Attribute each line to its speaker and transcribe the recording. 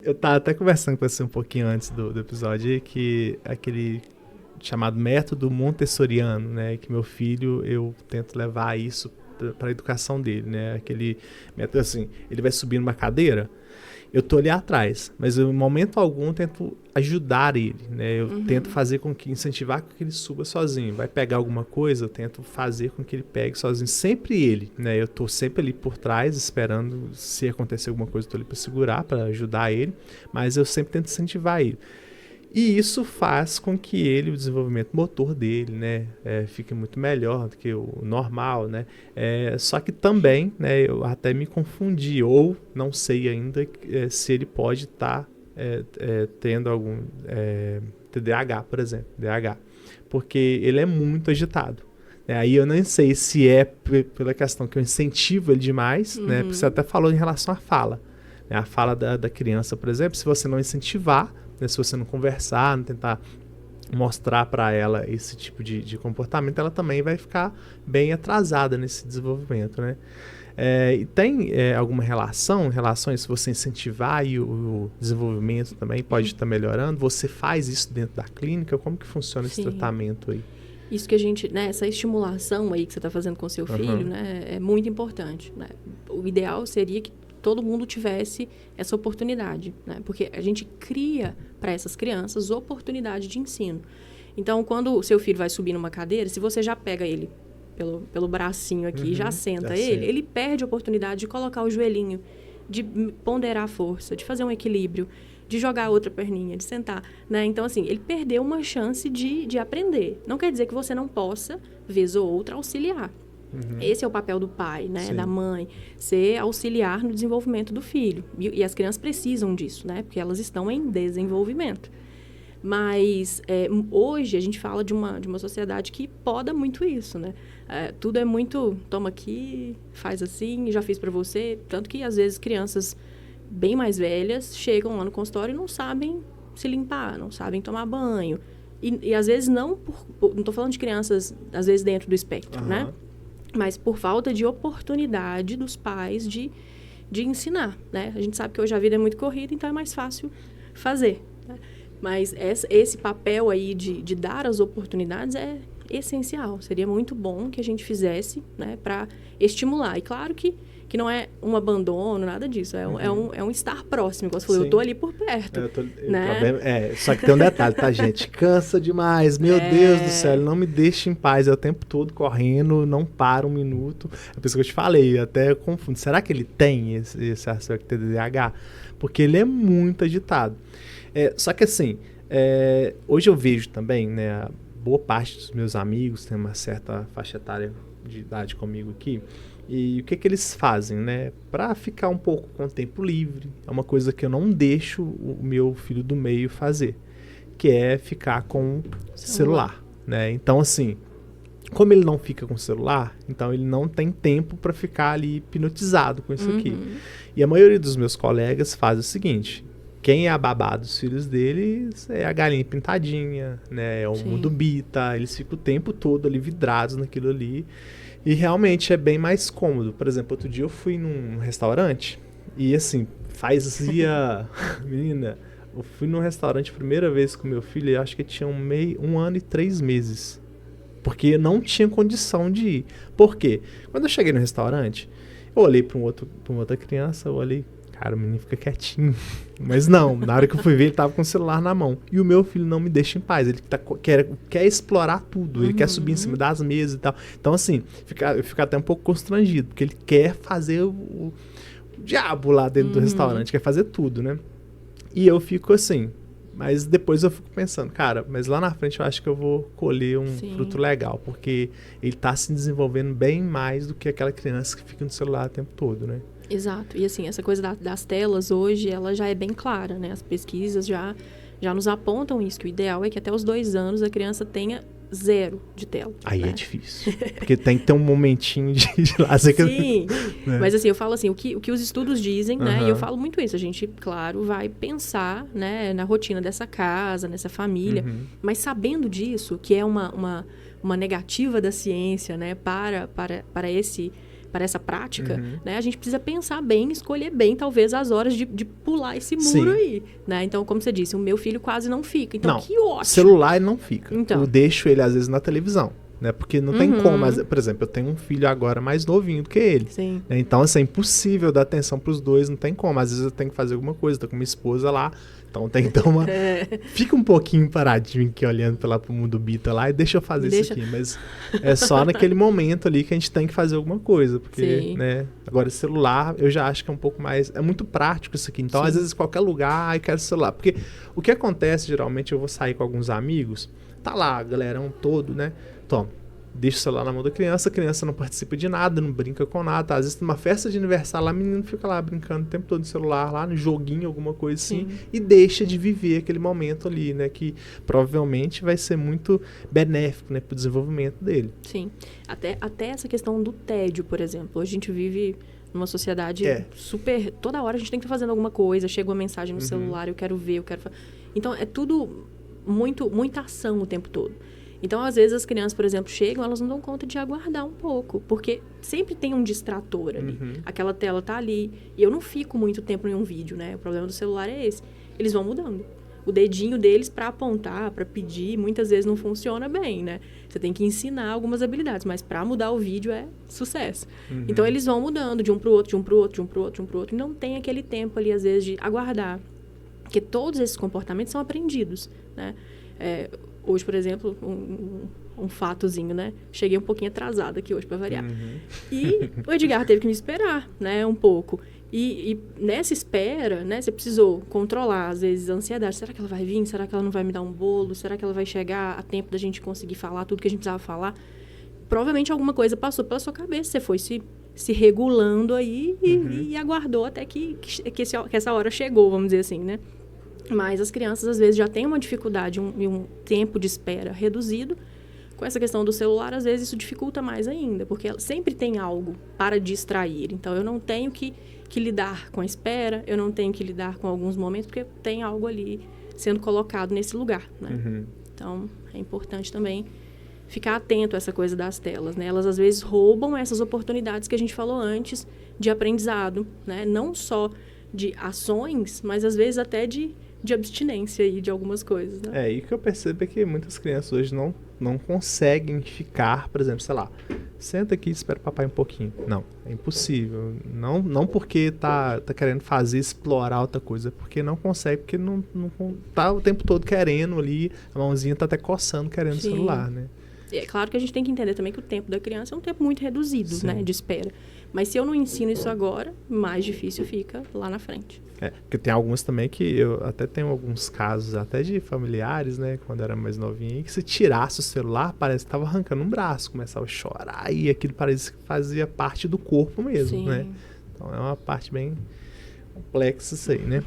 Speaker 1: Eu tava até conversando com você um pouquinho antes do episódio, que aquele chamado método montessoriano, né? Que meu filho, eu tento levar isso para a educação dele, né? Aquele método assim, ele vai subir numa cadeira, eu tô ali atrás, mas eu, em momento algum eu tento ajudar ele, né? Eu tento fazer com que, incentivar com que ele suba sozinho. Vai pegar alguma coisa, eu tento fazer com que ele pegue sozinho. Sempre ele, né? Eu tô sempre ali por trás, esperando se acontecer alguma coisa, eu tô ali para segurar, para ajudar ele, mas eu sempre tento incentivar ele. E isso faz com que ele, o desenvolvimento motor dele, né, fique muito melhor do que o normal, né? Só que também, né, eu até me confundi, ou não sei ainda se ele pode estar tendo algum TDAH, por exemplo, DH, porque ele é muito agitado. Aí eu nem sei se é pela questão que eu incentivo ele demais, né? Porque você até falou em relação à fala. Né? A fala da criança, por exemplo, se você não incentivar, né, se você não conversar, não tentar mostrar para ela esse tipo de comportamento, ela também vai ficar bem atrasada nesse desenvolvimento, né? E tem alguma relação a isso, você incentivar e o desenvolvimento também pode estar melhorando? Você faz isso dentro da clínica? Como que funciona esse tratamento aí?
Speaker 2: Isso que a gente, né, essa estimulação aí que você está fazendo com seu filho, né, é muito importante, né? O ideal seria que todo mundo tivesse essa oportunidade, né? Porque a gente cria para essas crianças oportunidade de ensino. Então, quando o seu filho vai subir numa cadeira, se você já pega ele pelo bracinho aqui e já senta ele perde a oportunidade de colocar o joelhinho, de ponderar a força, de fazer um equilíbrio, de jogar a outra perninha, de sentar, né? Então, assim, ele perdeu uma chance de aprender. Não quer dizer que você não possa, vez ou outra, auxiliar. Esse é o papel do pai, né? Da mãe, ser auxiliar no desenvolvimento do filho. E as crianças precisam disso, né? Porque elas estão em desenvolvimento. Mas hoje a gente fala de uma sociedade que poda muito isso, né? Tudo é muito, toma aqui, faz assim, já fiz para você. Tanto que, às vezes, crianças bem mais velhas chegam lá no consultório e não sabem se limpar, não sabem tomar banho. E às vezes, não estou falando de crianças, às vezes, dentro do espectro, né? Mas por falta de oportunidade dos pais de ensinar, né? A gente sabe que hoje a vida é muito corrida, então é mais fácil fazer, né? Mas esse papel aí de dar as oportunidades é essencial. Seria muito bom que a gente fizesse, né, para estimular. E claro que não é um abandono, nada disso. É um estar próximo. Como você falou, eu estou ali por perto. Né?
Speaker 1: Só que tem um detalhe, tá, gente? Cansa demais. Meu Deus do céu, ele não me deixa em paz. É o tempo todo correndo, não para um minuto. É por isso que eu te falei, até eu confundo. Será que ele tem esse aspecto TDAH? Porque ele é muito agitado. Só que assim, hoje eu vejo também, né, boa parte dos meus amigos tem uma certa faixa etária de idade comigo aqui, e o que eles fazem, né, para ficar um pouco com o tempo livre, é uma coisa que eu não deixo o meu filho do meio fazer, que é ficar com o celular, né? Então assim, como ele não fica com o celular, então ele não tem tempo para ficar ali hipnotizado com isso aqui. E a maioria dos meus colegas faz o seguinte: quem é a babá dos filhos deles é a galinha pintadinha, né? É o mudubita, eles ficam o tempo todo ali vidrados naquilo ali. E realmente é bem mais cômodo. Por exemplo, outro dia eu fui num restaurante e assim, menina, eu fui num restaurante a primeira vez com meu filho e acho que tinha 1 ano e 3 meses. Porque eu não tinha condição de ir. Por quê? Quando eu cheguei no restaurante, eu olhei para uma outra criança, eu olhei, cara, o menino fica quietinho. Mas não, na hora que eu fui ver, ele tava com o celular na mão. E o meu filho não me deixa em paz. Ele quer explorar tudo. Ele quer subir em cima das mesas e tal. Então, assim, eu fico até um pouco constrangido. Porque ele quer fazer o diabo lá dentro do restaurante. Quer fazer tudo, né? E eu fico assim. Mas depois eu fico pensando, cara, mas lá na frente eu acho que eu vou colher um fruto legal. Porque ele tá se desenvolvendo bem mais do que aquela criança que fica no celular o tempo todo, né?
Speaker 2: Exato. E assim, essa coisa das telas hoje, ela já é bem clara, né? As pesquisas já nos apontam isso, que o ideal é que até os 2 anos a criança tenha 0 de tela.
Speaker 1: Aí
Speaker 2: né?
Speaker 1: É difícil. Porque tem que ter um momentinho de lazer.
Speaker 2: Sim, né? Mas assim, eu falo assim, o que os estudos dizem, né? E eu falo muito isso. A gente, claro, vai pensar, né, na rotina dessa casa, nessa família. Mas sabendo disso, que é uma negativa da ciência, né? Para para essa prática, né, a gente precisa pensar bem, escolher bem, talvez, as horas de pular esse muro
Speaker 1: Sim.
Speaker 2: aí, né? Então, como você disse, o meu filho quase não fica. Então,
Speaker 1: Não,
Speaker 2: que ótimo.
Speaker 1: celular ele não fica.
Speaker 2: Então.
Speaker 1: Eu deixo ele, às vezes, na televisão. Né? Porque não tem como. Mas, por exemplo, eu tenho um filho agora mais novinho do que ele.
Speaker 2: Sim.
Speaker 1: Né? Então, assim, é impossível dar atenção pros dois, não tem como. Às vezes eu tenho que fazer alguma coisa, tô com minha esposa lá. Então tem que dar uma. Fica um pouquinho paradinho aqui olhando pro mundo bita lá e deixa eu fazer isso aqui. Mas é só naquele momento ali que a gente tem que fazer alguma coisa. Porque,
Speaker 2: Sim.
Speaker 1: né? Agora, celular, eu já acho que é um pouco mais. É muito prático isso aqui. Então,
Speaker 2: Sim.
Speaker 1: às vezes, qualquer lugar, eu quero celular. Porque o que acontece, geralmente, eu vou sair com alguns amigos, tá lá, galerão todo, né? Toma, deixa o celular na mão da criança, a criança não participa de nada, não brinca com nada. Às vezes tem uma festa de aniversário lá, o menino fica lá brincando o tempo todo no celular, lá no joguinho, alguma coisa assim, e deixa de viver aquele momento ali, né? Que provavelmente vai ser muito benéfico, né, pro desenvolvimento dele.
Speaker 2: Sim. Até essa questão do tédio, por exemplo. Hoje a gente vive numa sociedade super... Toda hora a gente tem que estar fazendo alguma coisa, chega uma mensagem no celular, eu quero ver, eu quero... Então, é tudo muita ação o tempo todo. Então, às vezes, as crianças, por exemplo, chegam, elas não dão conta de aguardar um pouco, porque sempre tem um distrator ali. Aquela tela tá ali, e eu não fico muito tempo em um vídeo, né? O problema do celular é esse. Eles vão mudando. O dedinho deles para apontar, para pedir, muitas vezes não funciona bem, né? Você tem que ensinar algumas habilidades, mas para mudar o vídeo é sucesso. Então, eles vão mudando de um pro outro, de um pro outro, de um pro outro, de um pro outro, e não tem aquele tempo ali, às vezes, de aguardar. Porque todos esses comportamentos são aprendidos, né? Hoje, por exemplo, um fatozinho, né? Cheguei um pouquinho atrasada aqui hoje, para variar. E o Edgar teve que me esperar, né? Um pouco. E nessa espera, né? Você precisou controlar, às vezes, a ansiedade. Será que ela vai vir? Será que ela não vai me dar um bolo? Será que ela vai chegar a tempo da gente conseguir falar tudo que a gente precisava falar? Provavelmente alguma coisa passou pela sua cabeça. Você foi se regulando aí e aguardou até que essa hora chegou, vamos dizer assim, né? Mas as crianças, às vezes, já têm uma dificuldade e um tempo de espera reduzido. Com essa questão do celular, às vezes, isso dificulta mais ainda, porque sempre tem algo para distrair. Então, eu não tenho que lidar com a espera, eu não tenho que lidar com alguns momentos, porque tem algo ali sendo colocado nesse lugar, né? Então, é importante também ficar atento a essa coisa das telas, né? Elas, às vezes, roubam essas oportunidades que a gente falou antes de aprendizado, né? Não só de ações, mas, às vezes, até de abstinência aí de algumas coisas, né?
Speaker 1: E o que eu percebo é que muitas crianças hoje não conseguem ficar, por exemplo, sei lá, senta aqui e espera o papai um pouquinho. Não, é impossível. Não porque tá querendo explorar outra coisa, porque não consegue, porque não tá o tempo todo querendo ali, a mãozinha tá até coçando querendo o celular, né?
Speaker 2: É claro que a gente tem que entender também que o tempo da criança é um tempo muito reduzido, né, de espera. Mas se eu não ensino isso agora, mais difícil fica lá na frente.
Speaker 1: Porque tem alguns também que eu até tenho alguns casos até de familiares, né, quando era mais novinho, que se tirasse o celular, parece que tava arrancando um braço, começava a chorar e aquilo parece que fazia parte do corpo mesmo, né? Então é uma parte bem complexa isso aí, né?